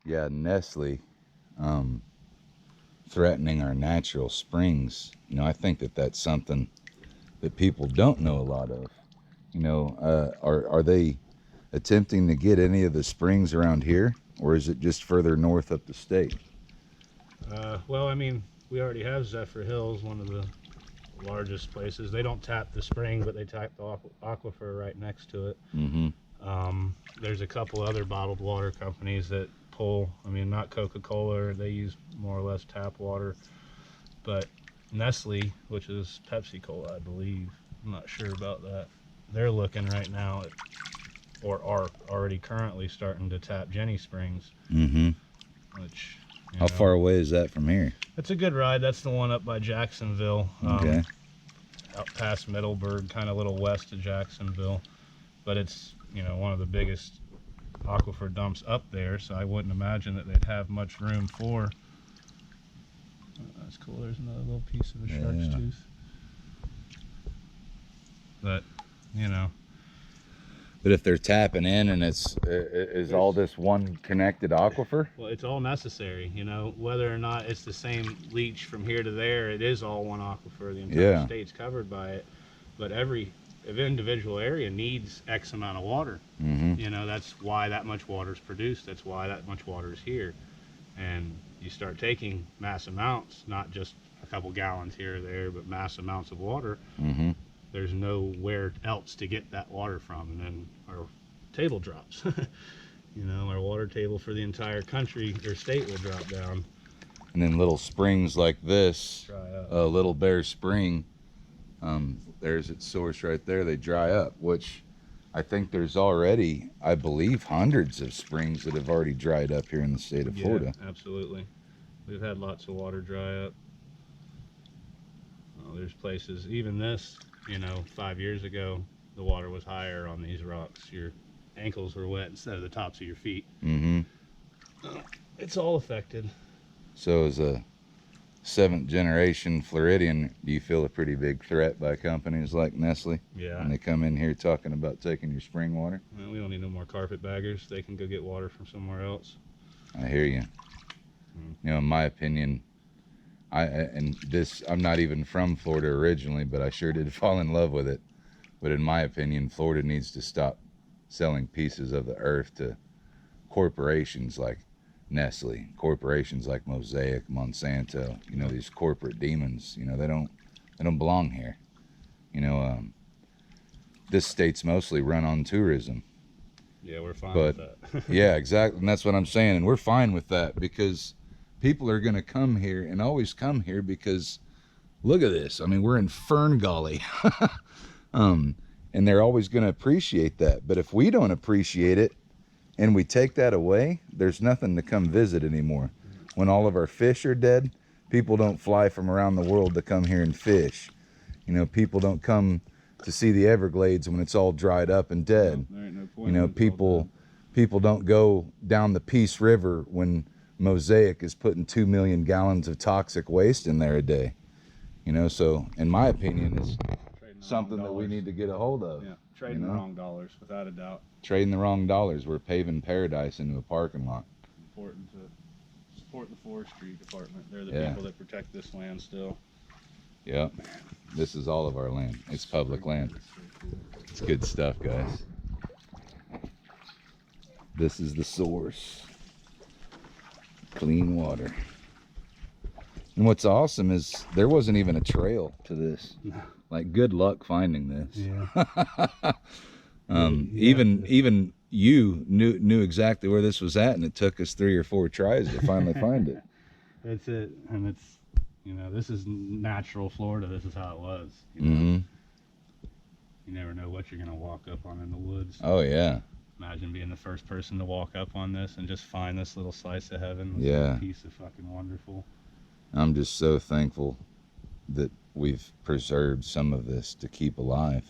Yeah, Nestle threatening our natural springs. You know, I think that that's something that people don't know a lot of. You know, are they attempting to get any of the springs around here, or is it just further north up the state? Well, I mean, we already have Zephyr Hills, one of the largest places. They don't tap the spring, but they tap the aquifer right next to it. Mm-hmm. There's a couple other bottled water companies that pull. I mean, not Coca-Cola, they use more or less tap water, but Nestle, which is Pepsi Cola, I believe. I'm not sure about that. They're looking right now at, or are already currently starting to tap Jenny Springs, Mm-hmm. which, How far away is that from here? That's a good ride. That's the one up by Jacksonville, Okay. out past Middleburg, kind of a little west of Jacksonville. But it's, one of the biggest aquifer dumps up there, so I wouldn't imagine that they'd have much room for. Oh, that's cool. There's another little piece of a shark's tooth. But, But if they're tapping in and is all this one connected aquifer? Well, it's all necessary, whether or not it's the same leach from here to there, it is all one aquifer. The entire state's covered by it. But every individual area needs X amount of water. Mm-hmm. That's why that much water is produced. That's why that much water is here. And you start taking mass amounts, not just a couple gallons here or there, but mass amounts of water. Mm-hmm. There's nowhere else to get that water from, and then our table drops. Our water table for the entire country or state will drop down. And then little springs like this, Little Bear Spring, there's its source right there, they dry up, which I think there's already, I believe, hundreds of springs that have already dried up here in the state of Florida. Yeah, absolutely. We've had lots of water dry up. There's places, even this, 5 years ago, the water was higher on these rocks. Your ankles were wet instead of the tops of your feet. Mm-hmm. It's all affected. So as a 7th generation Floridian, do you feel a pretty big threat by companies like Nestle? Yeah. When they come in here talking about taking your spring water? Well, we don't need no more carpetbaggers. They can go get water from somewhere else. I hear you. In my opinion, I'm not even from Florida originally, but I sure did fall in love with it. But in my opinion, Florida needs to stop selling pieces of the earth to corporations like Nestle, corporations like Mosaic, Monsanto. These corporate demons. They don't belong here. This state's mostly run on tourism. Yeah, we're fine with that. Yeah, exactly, and that's what I'm saying, and we're fine with that because people are going to come here and always come here because look at this. I mean, we're in Fern Gully. And they're always going to appreciate that. But if we don't appreciate it and we take that away, there's nothing to come visit anymore. When all of our fish are dead, people don't fly from around the world to come here and fish. People don't come to see the Everglades when it's all dried up and dead. There ain't no point people don't go down the Peace River when Mosaic is putting 2 million gallons of toxic waste in there a day. So in my opinion, it's something that we need to get a hold of. Yeah, trading the wrong dollars, without a doubt. Trading the wrong dollars. We're paving paradise into a parking lot. Important to support the forestry department. They're the people that protect this land still. Yep. This is all of our land. It's public land. It's good stuff, guys. This is the source. Clean water. And what's awesome is there wasn't even a trail to this. Like, good luck finding this. Yeah. Even you knew exactly where this was at, and it took us 3 or 4 tries to finally find it. That's it. And it's, this is natural Florida. This is how it was. Mm-hmm. You never know what you're going to walk up on in the woods. Oh, yeah. Imagine being the first person to walk up on this and just find this little slice of heaven. Yeah. A piece of fucking wonderful. I'm just so thankful that we've preserved some of this to keep alive.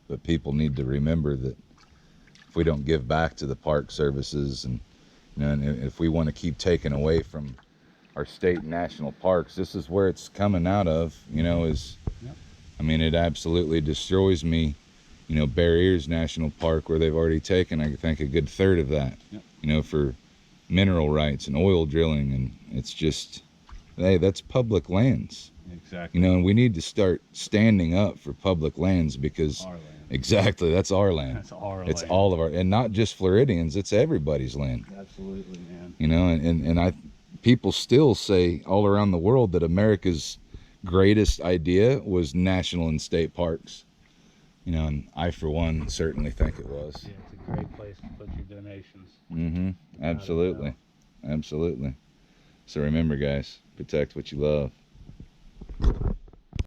But people need to remember that if we don't give back to the park services and if we want to keep taking away from our state and national parks, this is where it's coming out of, I mean, it absolutely destroys me. Bear Ears National Park, where they've already taken, I think, a good third of that. Yep. For mineral rights and oil drilling, and it's just, hey, that's public lands. Exactly. You know, and we need to start standing up for public lands, because Our land. exactly, that's our land. That's our It's land. all of our, and not just Floridians, it's everybody's land. Absolutely, man. You know, and I, people still say all around the world that America's greatest idea was national and state parks. You know, and I, for one, certainly think it was. Yeah, it's a great place to put your donations. Mm-hmm. Absolutely. Absolutely. So remember, guys, protect what you love.